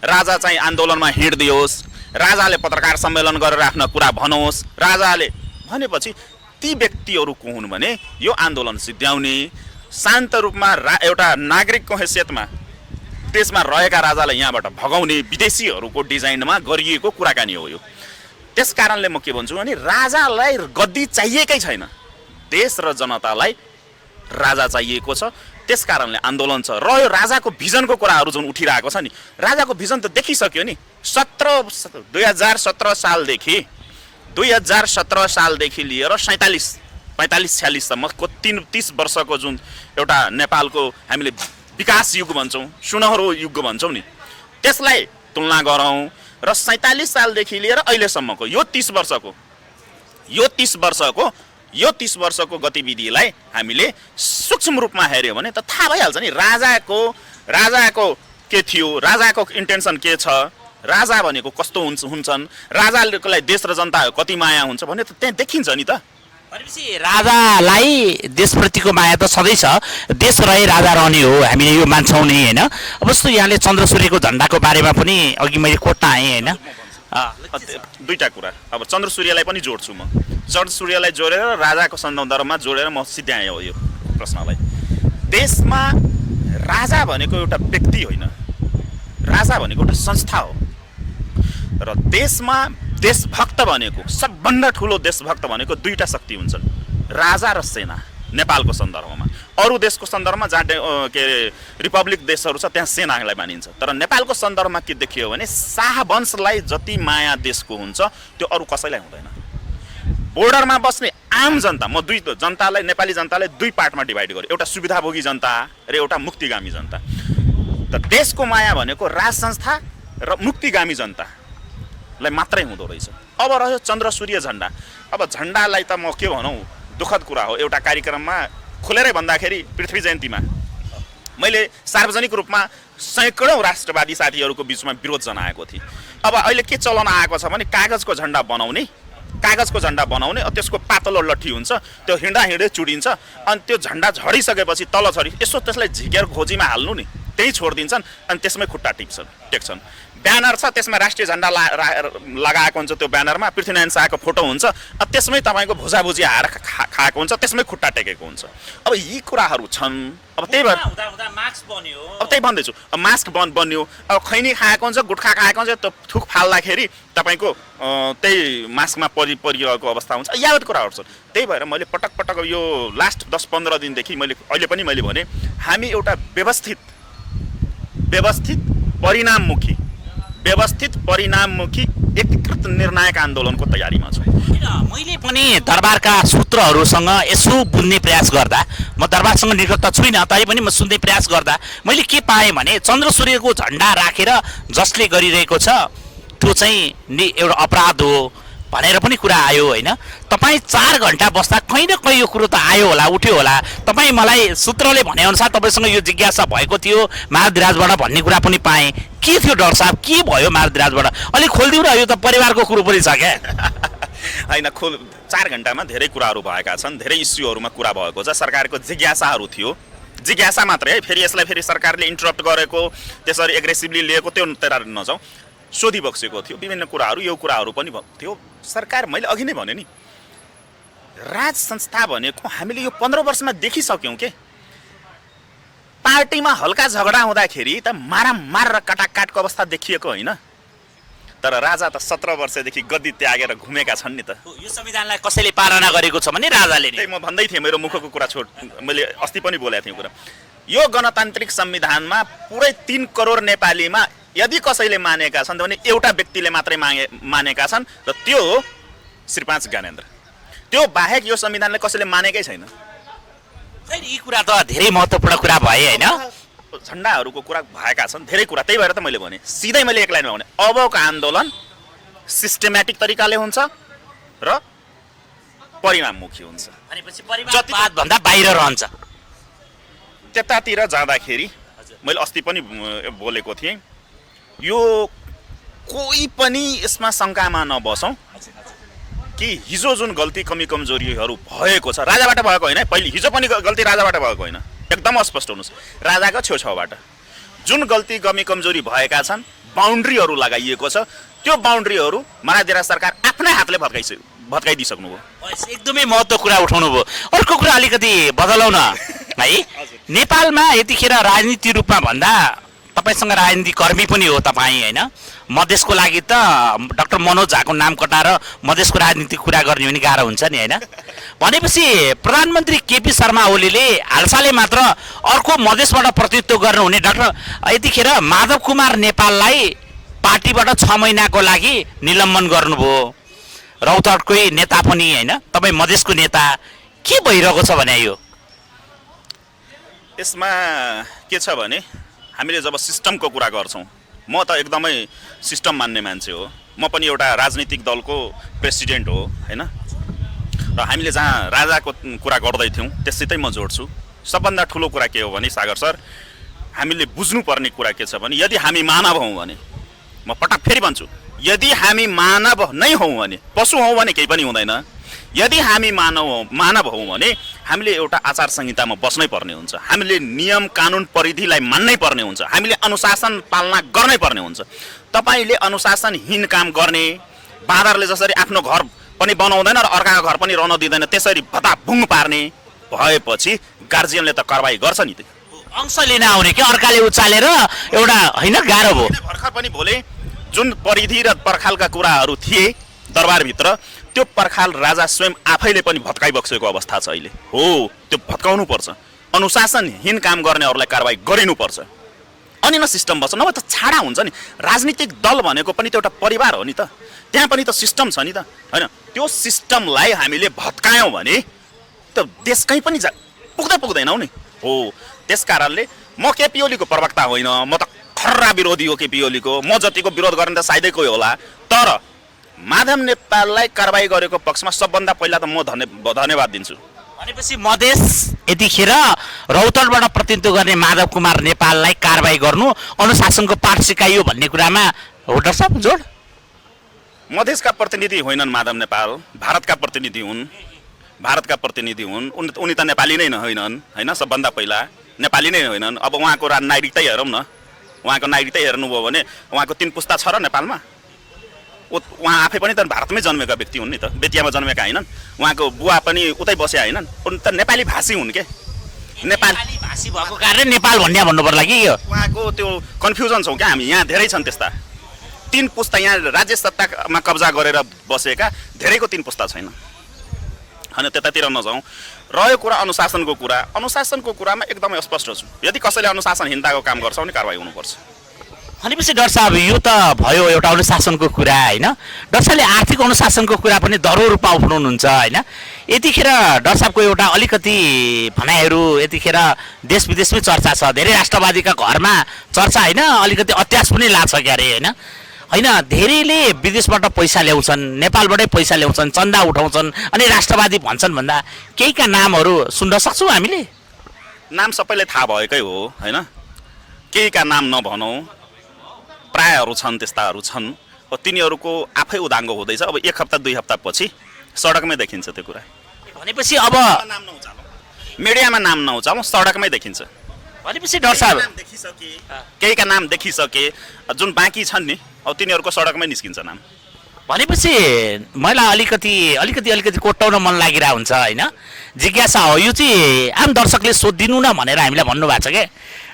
राजा चाहिँ आन्दोलनमा हिँड्दियोस्, राजाले पत्रकार सम्मेलन गरेर आफ्नो कुरा भनोस्, राजाले भनेपछि ती व्यक्तिहरू को हुन् भने यो आन्दोलन सिद्ध्याउने, शान्त रूपमा एउटा नागरिकको हैसियतमा देशमा रहेका राजालाई यहाँबाट भगाउने विदेशीहरूको डिजाइनमा गरिएको कुराकानी हो यो। त्यस कारणले म के भन्छु भने राजालाई गद्दी चाहिएकै छैन, देश र जनतालाई राजा चाहिएको छ। त्यस कारणले आन्दोलन छ। र यो राजाको भिजनको कुराहरू जुन उठिरहेको छ नि, राजाको भिजन त देखिसक्यो नि। 2017 सालदेखि लिएर 45-46 सम्मको 30 वर्षको जुन एउटा नेपालको हामीले विकास युग भन्छौँ, सुनहरो युग भन्छौँ नि, त्यसलाई तुलना गरौँ र 47 सालदेखि लिएर अहिलेसम्मको यो 30 वर्षको गतिविधिलाई हामीले सूक्ष्म रूपमा हेर्यो भने त थाहा भइहाल्छ नि राजाको के थियो, राजाको इन्टेन्सन के छ, राजा भनेको कस्तो हुन्छन्, राजालाई देश र जनता कति माया हुन्छ भन्ने त त्यहाँ देखिन्छ नि त। भनेपछि राजालाई देशप्रतिको माया त सधैँ छ, देश रहे राजा रहने हो, हामीले यो मान्छौँ नै होइन। अब जस्तो यहाँले चन्द्र सूर्यको झन्डाको बारेमा पनि अघि मैले कोट्न आएँ होइन। दुईटा कुरा, अब चन्द्र सूर्यलाई पनि जोड्छु म। चन्द्र सूर्यलाई जोडेर राजाको सन्दर्भमा जोडेर म सिध्याएँ हो यो प्रश्नलाई। देशमा राजा भनेको एउटा व्यक्ति होइन, राजा भनेको एउटा संस्था हो। र देशमा देशभक्त भनेको, सबभन्दा ठुलो देशभक्त भनेको दुईटा शक्ति हुन्छन्, राजा र सेना नेपालको सन्दर्भमा। अरू देशको सन्दर्भमा जहाँ के अरे रिपब्लिक देशहरू छ त्यहाँ सेनालाई मानिन्छ। तर नेपालको सन्दर्भमा के देखियो भने शाहवंशलाई जति माया देशको हुन्छ त्यो अरू कसैलाई हुँदैन। बोर्डरमा बस्ने आम जनता, म जनतालाई, नेपाली जनतालाई दुई पार्टमा डिभाइड गरेँ, एउटा सुविधाभोगी जनता र एउटा मुक्तिगामी जनता। त देशको माया भनेको राज संस्था र मुक्तिगामी जनतालाई मात्रै हुँदो रहेछ। अब रह्यो चन्द्र सूर्य झन्डा। अब झन्डालाई त म के भनौँ, दुःखद कुरा हो। एउटा कार्यक्रममा खुलेरै भन्दाखेरि पृथ्वी जयन्तीमा मैले सार्वजनिक रूपमा सैकडौँ राष्ट्रवादी साथीहरूको बिचमा विरोध जनाएको थिएँ। अब अहिले के चलन आएको छ भने कागजको झन्डा बनाउने, त्यसको पातलो लट्ठी हुन्छ, त्यो हिँड्दै चुडिन्छ, अनि त्यो झन्डा झडिसकेपछि तल झरी यसो त्यसलाई झिकेर खोजीमा हाल्नु नि, त्यही छोडिदिन्छन् अनि त्यसमै खुट्टा टेक्छन्। ब्यानर छ, त्यसमा राष्ट्रिय झन्डा लगाएको हुन्छ, त्यो ब्यानरमा पृथ्वीनारायण शाहको फोटो हुन्छ, त्यसमै तपाईँको भुजाभुजी हाएर खाएको हुन्छ, त्यसमै खुट्टा टेकेको हुन्छ। अब यी कुराहरू छन्। अब त्यही भएर अब त्यही भन्दैछु, मास्क बन्यो, अब खैनी खाएको हुन्छ, गुट्खा खाएको हुन्छ, त्यो थुक फाल्दाखेरि तपाईँको त्यही मास्कमा परिरहेको अवस्था हुन्छ। यावत कुराहरू छन्। त्यही भएर मैले पटक यो लास्ट 10-15 दिनदेखि अहिले पनि मैले भने हामी एउटा व्यवस्थित परिणाममुखी एकीकृत निर्णायक आन्दोलनको तयारीमा छु। मैले पनि दरबारका सूत्रहरूसँग यसो बुझ्ने प्रयास गर्दा, म दरबारसँग निकट त छुइनँ, तै पनि म सुन्ने प्रयास गर्दा मैले के पाएँ भने चन्द्र सूर्यको झन्डा राखेर जसले गरिरहेको छ त्यो चाहिँ एउटा अपराध हो भनेर पनि कुरा आयो होइन। तपाईँ 4 घन्टा बस्दा कहीँ न कहीँ यो कुरो त आयो होला, उठ्यो होला। तपाईँ मलाई सूत्रले भनेअनुसार तपाईँसँग यो जिज्ञासा भएको थियो महाधिराजबाट भन्ने कुरा पनि पाएँ। के थियो डर साहब, के भयो महाधिराजबाट? अलिक खोलिदिउँ न, यो त परिवारको कुरो पनि छ क्या। होइन, 4 घन्टामा धेरै कुराहरू भएका छन्, धेरै इस्युहरूमा कुरा भएको छ। सरकारको जिज्ञासाहरू थियो, जिज्ञासा मात्रै है। फेरि यसलाई सरकारले इन्टरप्ट गरेको, त्यसरी एग्रेसिभली लिएको त्यो तेरा नजाउँ, सोधिबक्सेको थियो विभिन्न कुराहरू। यो कुराहरू पनि थियो। सरकार, मैले अघि नै भने नि, राज संस्था भनेको हामीले यो 15 वर्षमा देखिसक्यौँ के। पार्टीमा हल्का झगडा हुँदाखेरि त मारामार र काटाकाटको अवस्था देखिएको होइन, तर राजा त 17 वर्षदेखि गद्दी त्यागेर घुमेका छन् नि त। यो संविधानलाई कसैले पालना गरेको छ भने राजाले नै। म भन्दै थिएँ, मेरो मुखको कुरा मैले अस्ति पनि बोलेको थिएँ कुरा। यो गणतान्त्रिक संविधानमा पुरै 3 करोड नेपालीमा यदि कसैले मानेका छन् भने एउटा व्यक्तिले मात्रै मानेका छन्, र त्यो हो श्री 5 ज्ञानेन्द्र। त्यो बाहेक यो संविधानले कसैले मानेकै छैन। यी कुरा त धेरै महत्त्वपूर्ण कुरा भए होइन। झन्डाहरूको कुरा भएका छन्, धेरै कुरा। त्यही भएर त मैले भने, सिधै मैले एक लाइनमा भने, अबको आन्दोलन सिस्टेमेटिक तरिकाले हुन्छ र परिणाममुखी हुन्छ। भनेपछि परिवारवादभन्दा बाहिर रहन्छ। त्यतातिर जाँदाखेरि मैले अस्ति पनि बोलेको थिएँ, यो कोही पनि यसमा शङ्कामा नबसौँ कि हिजो जुन गल्ती कमी कमजोरीहरू भएको छ राजाबाट भएको होइन। पहिले हिजो पनि गल्ती राजाबाट भएको होइन, एकदम स्पष्ट हुनुहोस्। राजाको छेउछाउबाट जुन गल्ती कमी कमजोरी भएका छन्, बााउन्ड्रीहरू लगाइएको छ, त्यो बााउन्ड्रीहरू महाधिराज सरकार आफ्नै हातले भत्काइदिइसक्नुभयो। एकदमै महत्त्व कुरा उठाउनु भयो। अर्को कुरा अलिकति बदलौँ न है। नेपालमा यतिखेर राजनीति रूपमा भन्दा तपाईँसँग राजनीति कर्मी पनि हो तपाईँ होइन। मधेसको लागि त डाक्टर मनोज झाको नाम कटाएर मधेसको राजनीति कुरा गर्ने पनि गाह्रो हुन्छ नि होइन। भनेपछि प्रधानमन्त्री केपी शर्मा ओलीले हालसालै मात्र अर्को मधेसबाट प्रतिनिधित्व गर्नुहुने डाक्टर यतिखेर माधव कुमार नेपाललाई पार्टीबाट 6 महिनाको लागि निलम्बन गर्नुभयो। रौतहटकै नेता पनि होइन, तपाईँ मधेसको नेता, के भइरहेको छ भने यो यसमा के छ भने हामीले जब सिस्टमको कुरा गर्छौँ, म त एकदमै सिस्टम मान्ने मान्छे हो। म पनि एउटा राजनीतिक दलको प्रेसिडेन्ट हो होइन। र हामीले जहाँ राजाको कुरा गर्दै थियौँ त्यससितै म जोड्छु। सबभन्दा ठुलो कुरा के हो भने सागर सर, हामीले बुझ्नुपर्ने कुरा के छ भने, यदि हामी मानव हौँ भने, म पटक फेरि भन्छु, यदि हामी मानव नै हौँ भने, पशु हौँ भने केही पनि हुँदैन। यदि हामी मानव हौँ भने हामीले एउटा आचार संहितामा बस्नै पर्ने हुन्छ, हामीले नियम कानुन परिधिलाई मान्नै पर्ने हुन्छ, हामीले अनुशासन पालना गर्नै पर्ने हुन्छ। तपाईँले अनुशासनहीन काम गर्ने, बाँदरले जसरी आफ्नो घर पनि बनाउँदैन र अर्काको घर पनि रहन दिँदैन त्यसरी भताभुङ पार्ने भएपछि गार्जियनले त कारबाही गर्छ नि। त्यो अंश लिन आउने कि अर्काले उचालेर एउटा होइन, गाह्रो भयो। भर्खर पनि बोले, जुन परिधि र पर्खालका कुराहरू थिए दरबारभित्र, त्यो पर्खाल राजा स्वयं आफैले पनि भत्काइबक्सेको अवस्था छ अहिले। हो, त्यो भत्काउनु पर्छ। अनुशासनहीन काम गर्नेहरूलाई कारबाही गरिनुपर्छ, अनि न सिस्टम बस्छ। नभए त छाडा हुन्छ नि। राजनीतिक दल भनेको पनि त एउटा परिवार हो नि त, त्यहाँ पनि त सिस्टम छ नि त, होइन? त्यो सिस्टमलाई हामीले भत्कायौँ भने त देश कहीँ पनि पुग्दैनौँ नि हो। त्यस कारणले म केपी ओलीको प्रवक्ता होइन, म त खर्रा विरोधी हो केपी ओलीको। म जतिको विरोध गर्ने त सायदै कोही होला, तर माधव नेपाललाई कारबाही गरेको पक्षमा सबभन्दा पहिला त म धन्यवाद दिन्छु। भनेपछि मधेस यतिखेर रौतडबाट प्रतिनिधित्व गर्ने माधव कुमार नेपाललाई कारबाही गर्नु अनुशासनको पाठ सिकाइयो भन्ने कुरामा हो डाक्टर साहब जोड? मधेसका प्रतिनिधि होइनन् माधव नेपाल, भारतका प्रतिनिधि हुन्। भारतका प्रतिनिधि हुन्, उनी त नेपाली नै होइनन्, होइन? सबभन्दा पहिला नेपाली नै होइनन्। अब उहाँको नागरिकता हेरौँ न, उहाँको नागरिकता हेर्नुभयो भने उहाँको 3 पुस्ता छ र नेपालमा। उहाँ आफै पनि त भारतमै जन्मेका व्यक्ति हुन् नि त, बेतियामा जन्मेका होइनन्। उहाँको बुवा पनि उतै बसे होइनन्, उनी त नेपाली भाषी हुन् के। नेपाली भाषी भएको कारण नेपाल भन्नु पर्ला कि यो उहाँको त्यो कन्फ्युजन छौँ क्या हामी। यहाँ धेरै छन् त्यस्ता 3 पुस्ता यहाँ राज्य सत्तामा कब्जा गरेर बसेका, धेरैको 3 पुस्ता छैन, होइन? त्यतातिर नजाउँ। रह्यो कुरा अनुशासनको कुरा, अनुशासनको कुरामा एकदमै स्पष्ट छु। यदि कसैले अनुशासनहीनताको काम गर्छ भने कारबाही हुनुपर्छ। भनेपछि डाक्टर साहब यो त भयो एउटा अनुशासनको कुरा, होइन? डाक्टर साहबले आर्थिक अनुशासनको कुरा पनि दह्रो रूपमा उठाउनुहुन्छ, होइन? यतिखेर डाक्टर साहबको एउटा अलिकति भनाइहरू यतिखेर देश विदेशमै चर्चा छ, धेरै राष्ट्रवादीका घरमा चर्चा, होइन? अलिकति अत्यास पनि लाग्छ क्यारे, होइन? होइन, धेरैले विदेशबाट पैसा ल्याउँछन्, नेपालबाटै पैसा ल्याउँछन्, चन्दा उठाउँछन्, अनि राष्ट्रवादी भन्छन् भन्दा केहीका नामहरू सुन्न सक्छौँ हामीले? नाम सबैलाई थाहा भएकै हो, होइन? केहीका नाम नभनौँ, प्रायहरू छन्, त्यस्ताहरू छन्। तिनीहरूको आफै उदाङ्गो हुँदैछ। अब 1 हप्ता 2 हप्ता पछि सडकमै देखिन्छ त्यो कुरा। भनेपछि अब नाम नउचालौँ, मिडियामा नाम नउचालौँ, सडकमै देखिन्छ। भनेपछि डाक्टर साहब केहीका नाम देखिसके, जुन बाँकी छन् नि, अब तिनीहरूको सडकमै निस्किन्छ नाम। भनेपछि मलाई अलिकति कोट्याउन मन लागिरहेको हुन्छ, होइन? जिज्ञासा हो, यो चाहिँ आम दर्शकले सोधिदिनु न भनेर हामीलाई भन्नुभएको छ क्या।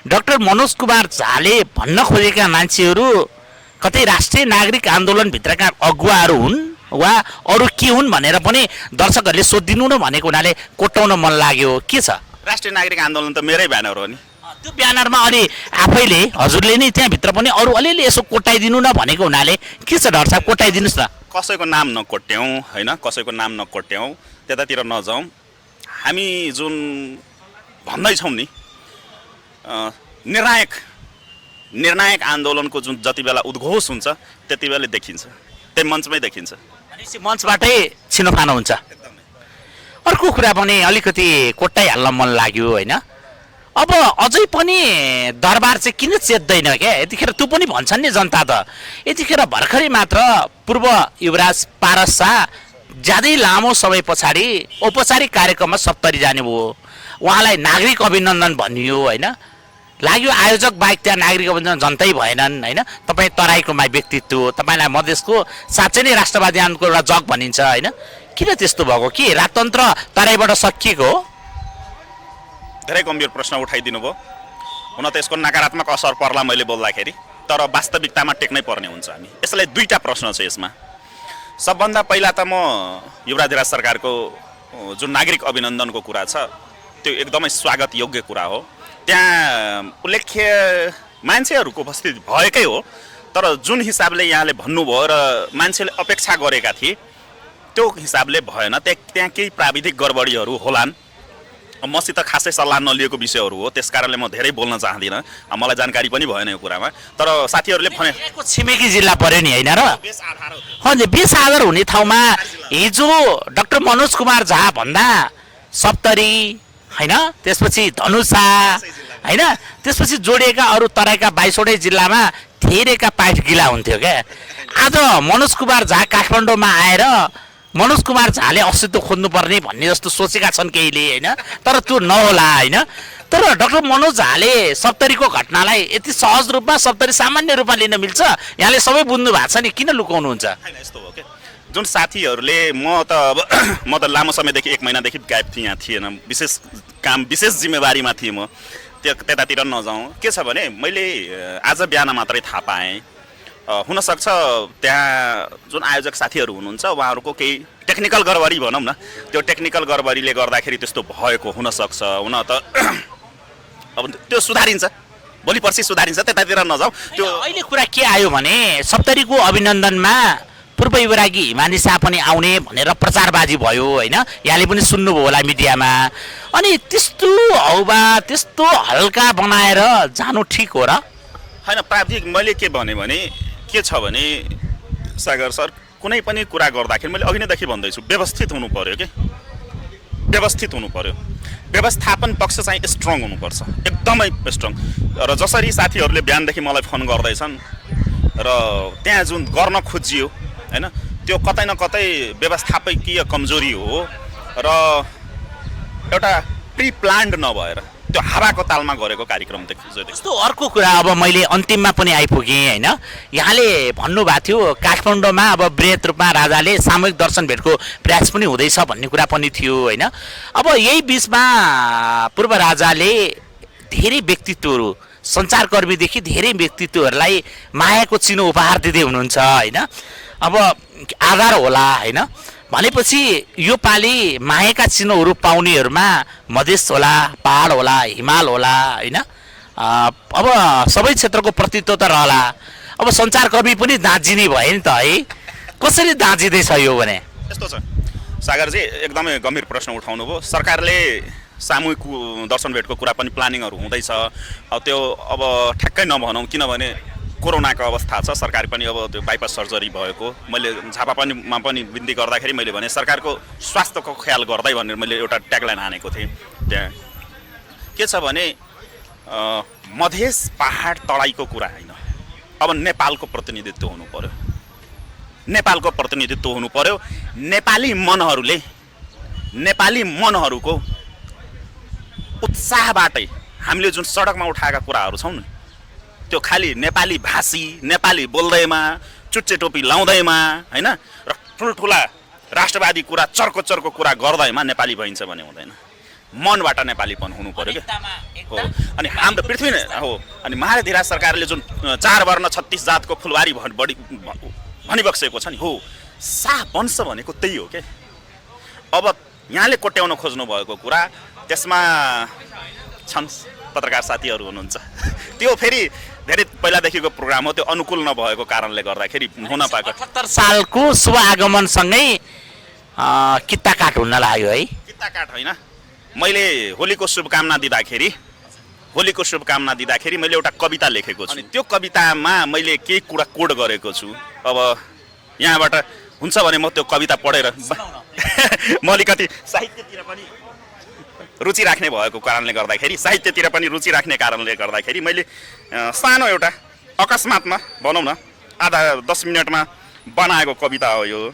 डाक्टर मनोज कुमार झाले भन्न खोजेका मान्छेहरू कतै राष्ट्रिय नागरिक आन्दोलनभित्रका अगुवाहरू हुन् वा अरू के हुन् भनेर पनि दर्शकहरूले सोधिदिनु न भनेको हुनाले कोट्याउन मन लाग्यो। के छ? राष्ट्रिय नागरिक आन्दोलन त मेरै ब्यानर हो नि। त्यो ब्यानरमा अनि आफैले हजुरले नै त्यहाँभित्र पनि अरू अलिअलि यसो कोट्याइदिनु न भनेको हुनाले के छ डाक्टर साहब, कोट्याइदिनुहोस् न। कसैको नाम नकोट्याउँ, होइन? कसैको नाम नकोट्याउँ, त्यतातिर नजाउँ। हामी जुन भन्दैछौँ नि, निर्णायक आन्दोलनको जुन जति बेला उद्घोष हुन्छ त्यति बेला देखिन्छ, त्यही मञ्चमै देखिन्छ। भनेपछि मञ्चबाटै छिनोफानो हुन्छ। अर्को कुरा पनि अलिकति कोट्याइहाल्न मन लाग्यो, होइन? अब अझै पनि दरबार चाहिँ किन चेत्दैन क्या? यतिखेर त्यो पनि भन्छन् नि जनता त। यतिखेर भर्खरै मात्र पूर्व युवराज पारस शाह ज्यादै लामो समय पछाडि औपचारिक कार्यक्रममा सप्तरी जानुभयो। उहाँलाई नागरिक अभिनन्दन भनियो, होइन? लाग्यो आयोजक बाहेक त्यहाँ नागरिक अभिनन्दन जनतै भएनन्, होइन? तपाईँ तराईको व्यक्तित्व, तपाईँलाई मधेसको साँच्चै नै राष्ट्रवादी आन्दोलनको एउटा जग भनिन्छ, होइन? किन त्यस्तो भएको? के राजतन्त्र तराईबाट सकिएको हो? धेरै गम्भीर प्रश्न उठाइदिनु भयो। हुन त यसको नकारात्मक असर पर्ला मैले बोल्दाखेरि, तर वास्तविकतामा टेक्नै पर्ने हुन्छ हामी। यसलाई 2टा प्रश्न छ यसमा। सबभन्दा पहिला त म युवराज सरकारको जुन नागरिक अभिनन्दनको कुरा छ त्यो एकदमै स्वागत योग्य कुरा हो। त्यहाँ उल्लेख्य मान्छेहरूको उपस्थिति भएकै हो, तर जुन हिसाबले यहाँले भन्नुभयो र मान्छेले अपेक्षा गरेका थिए त्यो हिसाबले भएन। त्यहाँ केही प्राविधिक गडबडीहरू होलान्। मसित खासै सल्लाह नलिएको विषयहरू हो, त्यस कारणले म धेरै बोल्न चाहदिनँ। मलाई जानकारी पनि भएन यो कुरामा, तर साथीहरूले भने छिमेकी जिल्ला पर्यो नि, होइन र? हजुर, 20 आधार हुने ठाउँमा हिजो डाक्टर मनोज कुमार झा भन्दा सप्तरी, होइन? त्यसपछि धनुषा, होइन? त्यसपछि जोडिएका अरू तराईका 22वटै जिल्लामा धेरैका पाइट गिला हुन्थ्यो क्या। आज मनोज कुमार झा काठमाडौँमा आएर मनोज कुमार झाले अस्तित्व खोज्नुपर्ने भन्ने जस्तो सोचेका छन् केहीले, होइन? तर त्यो नहोला, होइन? तर डाक्टर मनोज झाले सप्तरीको घटनालाई यति सहज रूपमा, सप्तरी सामान्य रूपमा लिन मिल्छ, यहाँले सबै बुझ्नु भएको छ नि, किन लुकाउनुहुन्छ? यस्तो हो क्या, जुन साथीहरूले म त लामो समयदेखि 1 महिनादेखि गायब थिएँ, यहाँ थिएन, विशेष जिम्मेवारीमा थिएँ म। त्यतातिर नजाउँ। के छ भने मैले आज बिहान मात्रै थाहा पाएँ हुनसक्छ त्यहाँ जुन आयोजक साथीहरू हुनुहुन्छ उहाँहरूको केही टेक्निकल गडबडी भनौँ न, त्यो टेक्निकल गडबडीले गर्दाखेरि त्यस्तो भएको हुनसक्छ। हुन त अब त्यो सुधारिन्छ, भोलि पर्सि सुधारिन्छ, त्यतातिर नजाउँ। त्यो अहिले कुरा के आयो भने 70को अभिनन्दनमा पूर्व युवरागी हिमानी शाह पनि आउने भनेर प्रचारबाजी भयो होइन, यहाँले पनि सुन्नुभयो होला मिडियामा। अनि त्यस्तो हाउबा त्यस्तो हल्का बनाएर जानु ठिक हो र? होइन, प्राविधिक मैले के भने के छ भने सागर सर, कुनै पनि कुरा गर्दाखेरि मैले अघि नैदेखि भन्दैछु व्यवस्थित हुनु पर्यो कि, व्यवस्थित हुनु पर्यो। व्यवस्थापन पक्ष चाहिँ स्ट्रङ हुनुपर्छ, एकदमै स्ट्रङ। र जसरी साथीहरूले बिहानदेखि मलाई फोन गर्दैछन् र त्यहाँ जुन गर्न खोजियो होइन, त्यो कतै न कतै व्यवस्थापकीय कमजोरी हो र एउटा प्रि प्लान्ड नभएर त्यो हावाको तालमा गरेको कार्यक्रम देखिन्छ। जस्तो अर्को कुरा, अब मैले अन्तिममा पनि आइपुगेँ होइन, यहाँले भन्नुभएको थियो काठमाडौँमा अब वृहत रूपमा राजाले सामूहिक दर्शन भेटको प्रयास पनि हुँदैछ भन्ने कुरा पनि थियो होइन। अब यही बिचमा पूर्व राजाले धेरै व्यक्तित्वहरू, सञ्चारकर्मीदेखि धेरै व्यक्तित्वहरूलाई मायाको चिनो उपहार दिँदै हुनुहुन्छ होइन। अब आधार होला होइन, भनेपछि यो पालि मायाका चिन्हहरू पाउनेहरूमा मधेस होला, पहाड होला, हिमाल होला होइन। अब सबै क्षेत्रको प्रतित्व त रहला। अब सञ्चारकर्मी पनि दाँजिने भयो नि त है, कसरी दाँजिँदैछ यो भने? यस्तो छ सागरजी, एकदमै गम्भीर प्रश्न उठाउनु भयो। सरकारले सामूहिक दर्शन भेटको कुरा पनि प्लानिङहरू हुँदैछ। त्यो अब ठ्याक्कै नभनौँ, किनभने कोरोनाको अवस्था छ। सरकार पनि अब त्यो बाइपास सर्जरी भएको, मैले झापामा पनि बिन्ती गर्दाखेरि मैले भने सरकारको स्वास्थ्यको ख्याल गर्दै भनेर मैले एउटा ट्यागलाइन हानेको थिएँ। त्यहाँ के छ भने मधेस पहाड तराईको कुरा होइन, अब नेपालको प्रतिनिधित्व हुनु पर्यो, नेपालको प्रतिनिधित्व हुनु पर्यो। नेपाली मनहरूको उत्साहबाटै हामीले जुन सडकमा उठाएका कुराहरू छौँ नि, त्यो खालि नेपाली भाषी, नेपाली बोल्दैमा, चुच्चे टोपी लाउँदैमा होइन र ठुल्ठुला राष्ट्रवादी कुरा, चर्को चर्को कुरा गर्दैमा नेपाली भइन्छ भने हुँदैन। मनबाट नेपालीपन हुनु पर्यो क्या हो। अनि हाम्रो पृथ्वी हो। अनि महाधिराज सरकारले जुन 4 वर्ण 36 जातको फुलबारी बढी भनिबक्सेको छ नि, हो शाह वंश भनेको त्यही हो क्या। अब यहाँले कोट्याउन खोज्नु भएको कुरा, त्यसमा छन् पत्रकार साथीहरू हुनुहुन्छ, त्यो फेरि धेरै पहिलादेखिको प्रोग्राम हो, त्यो अनुकूल नभएको कारणले गर्दाखेरि हुन पाएको। 78 सालको शुभ आगमनसँगै किता काट हुन लाग्यो है। किता काट होइन, मैले होलीको शुभकामना दिँदाखेरि मैले एउटा कविता लेखेको छु। अनि त्यो कवितामा मैले केही कुरा कोड गरेको छु। अब यहाँबाट हुन्छ भने म त्यो कविता पढेर म अलिकति साहित्यतिर पनि रुचि राख्ने भएको कारणले गर्दाखेरि मैले सानो एउटा अकस्मातमा भनौँ न आधा 10 मिनटमा बनाएको कविता हो यो।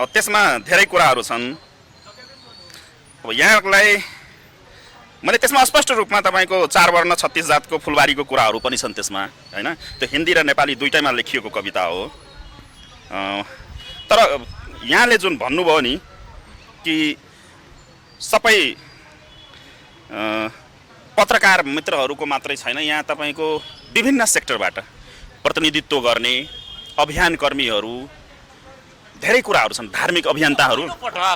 त्यसमा धेरै कुराहरू छन्। अब यहाँलाई मैले त्यसमा स्पष्ट रूपमा तपाईँको 4 वर्ण 36 जातको फुलबारीको कुराहरू पनि छन् त्यसमा होइन। त्यो हिन्दी र नेपाली दुईटैमा लेखिएको कविता हो। तर यहाँले जुन भन्नुभयो नि कि सबै पत्रकार मित्रहरूको मात्रै छैन, यहाँ तपाईँको विभिन्न सेक्टरबाट प्रतिनिधित्व गर्ने अभियानकर्मीहरू धेरै कुराहरू छन्, धार्मिक अभियन्ताहरू।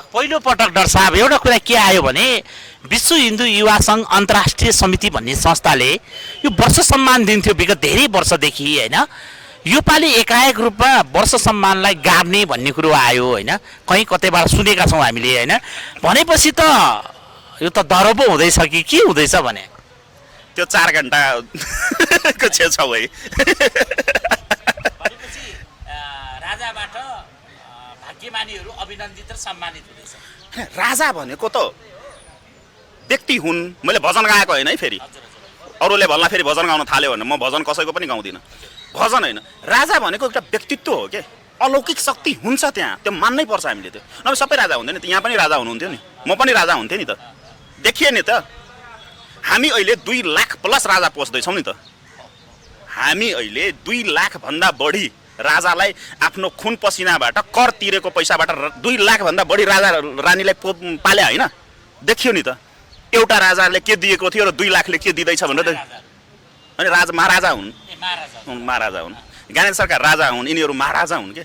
पहिलो पटक डाक्टर साहब एउटा कुरा के आयो भने विश्व हिन्दू युवा सङ्घ अन्तर्राष्ट्रिय समिति भन्ने संस्थाले यो वर्ष सम्मान दिन्थ्यो विगत धेरै वर्षदेखि होइन। योपालि एकाएक रूपमा वर्ष सम्मानलाई गाड्ने भन्ने कुरो आयो होइन, कहीँ कतैबाट सुनेका छौँ हामीले होइन। भनेपछि त यो त दरो पो हुँदैछ कि के हुँदैछ भने? त्यो 4 घण्टाको छेउछाउ है। राजाबाट भाग्यमानीहरू अभिनन्दित र सम्मानित हुँदैछ। राजा भनेको त व्यक्ति हुन्। मैले भजन गाएको होइन है, फेरि अरूले भन्दा फेरि भजन गाउन थाल्यो भने म भजन कसैको पनि गाउँदिनँ, भजन होइन। राजा भनेको एउटा व्यक्तित्व हो के, अलौकिक शक्ति हुन्छ त्यहाँ, त्यो मान्नै पर्छ हामीले। त्यो नभए सबै राजा हुँदैन नि, यहाँ पनि राजा हुनुहुन्थ्यो नि, म पनि राजा हुन्थेँ नि त। देखिए नि त, हामी अहिले 2 लाख प्लस राजा पोस्दैछौँ नि त। हामी अहिले 2 लाख भन्दा बढी राजालाई आफ्नो खुन पसिनाबाट कर तिरेको पैसाबाट 2 लाख भन्दा बढी राजा रानीलाई पाले होइन। देखियो नि त, एउटा राजाले के दिएको थियो र 2 लाखले के दिँदैछ भनेर। अनि महाराजा हुन्, महाराजा हुन्। ज्ञानेन्द्र सरकार राजा हुन्, यिनीहरू महाराजा हुन् के?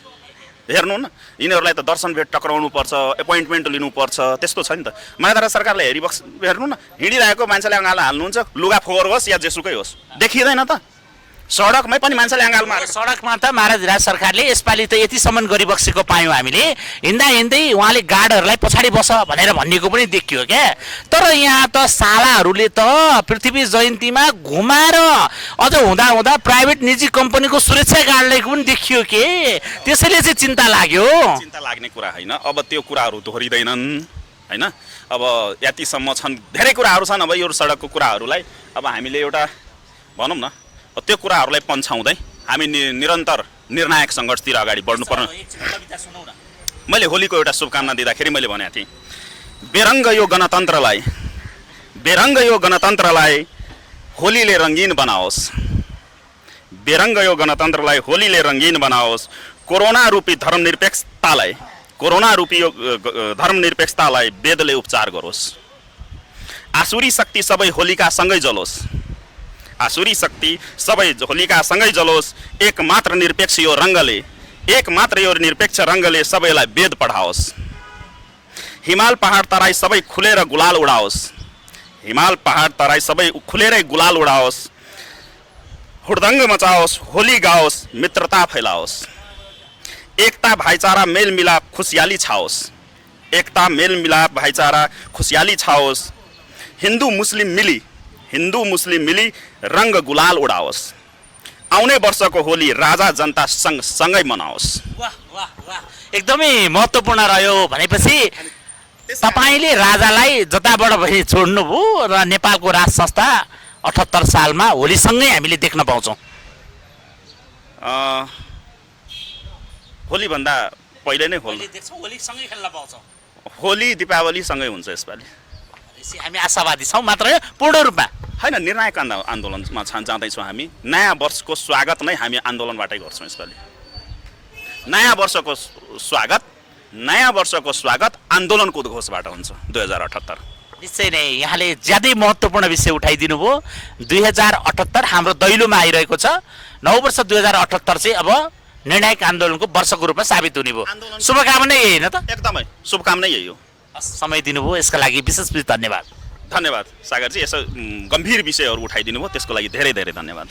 हेर्नु न, यिनीहरूलाई त दर्शन भेट टक्राउनु पर्छ, एपोइन्टमेन्ट लिनुपर्छ, त्यस्तो छ नि त। महाराजा सरकारलाई हेर्नु न, हिँडिरहेको मान्छेले अँगालो हाल्नुहुन्छ, लुगा फोहोर होस् या जेसुकै होस्, देखिँदैन त? सडकमै पनि मान्छेले अँगालमा सडकमा त महाराज सरकारले यसपालि त यतिसम्म गरिबक्सेको पायौँ हामीले। हिँड्दै उहाँले गार्डहरूलाई पछाडि बस भनेर भनिएको पनि देखियो क्या। तर यहाँ त सालाहरूले त पृथ्वी जयन्तीमा घुमाएर अझ हुँदा प्राइभेट निजी कम्पनीको सुरक्षा गार्डलाई पनि देखियो के। त्यसैले चाहिँ चिन्ता लाग्यो। चिन्ता लाग्ने कुरा होइन, अब त्यो कुराहरू दोहोरिँदैनन् होइन। अब यतिसम्म छन्, धेरै कुराहरू छन्। अब यो सडकको कुराहरूलाई अब हामीले एउटा भनौँ न, त्यो कुराहरूलाई पन्छाउँदै हामी निरन्तर निर्णायक सङ्घर्षतिर अगाडि बढ्नुपर्ने। मैले होलीको एउटा शुभकामना दिँदाखेरि मैले भनेको थिएँ, बेरङ्ग यो गणतन्त्रलाई होलीले रङ्गीन बनाओस्, बेरङ्ग यो गणतन्त्रलाई होलीले रङ्गीन बनाओस्। कोरोना रूपी धर्मनिरपेक्षतालाई वेदले उपचार गरोस्। आसुरी शक्ति सबै होलिका सँगै जलोस्, आसुरी शक्ति सबै होलिका सँगै जलोस्। एक मात्र निरपेक्ष यो निरपेक्ष रङ्गले सबैलाई वेद पढाओस्। हिमाल पहाड तराई सबै खुलेर गुलाल उडाओस्, हिमाल पहाड तराई सबै खुलेरै गुलाल उडाओस्। हुडदङ्ग मचाओस्, होली गाओस्, मित्रता फैलाओस्। एकता भाइचारा मेलमिलाप खुसियाली छाओस्, एकता मेलमिलाप भाइचारा खुसियाली छाओस्। हिन्दू मुस्लिम मिली रङ्ग गुलाल उडाओस्। आउने वर्षको होली राजा जनता सँगै मनाओस्। वाह वाह वाह, एकदमै महत्त्वपूर्ण रह्यो। भनेपछि तपाईँले राजालाई जताबाट पनि छोड्नुभयो र नेपालको राज संस्था 78 सालमा होलीसँगै हामीले देख्न पाउँछौँ। होलीभन्दा पहिले नै होलीसँगै खेल्न पाउँछौँ। होली दीपावलीसँगै हुन्छ यसपालि। हामी आशावादी छौँ, मात्र पूर्ण रूपमा होइन। निर्णायक आन्दोलनमा जाँदैछौँ हामी। नयाँ वर्षको स्वागत नै हामी आन्दोलनबाटै गर्छौँ यसपालि। नयाँ वर्षको स्वागत आन्दोलनको उद्घोषबाट हुन्छ 2078। निश्चय नै यहाँले ज्यादै महत्त्वपूर्ण विषय उठाइदिनु भयो। 2078 हाम्रो दैलोमा आइरहेको छ। नव वर्ष 2078 चाहिँ अब निर्णायक आन्दोलनको वर्षको रूपमा साबित हुने भयो। शुभकामना यही होइन त? एकदमै शुभकामना यही हो। समय दिनुभयो यसका लागि विशेष धन्यवाद। धन्यवाद सागरजी, यसो गम्भीर विषयहरू उठाइदिनु भयो त्यसको लागि धेरै धेरै धन्यवाद।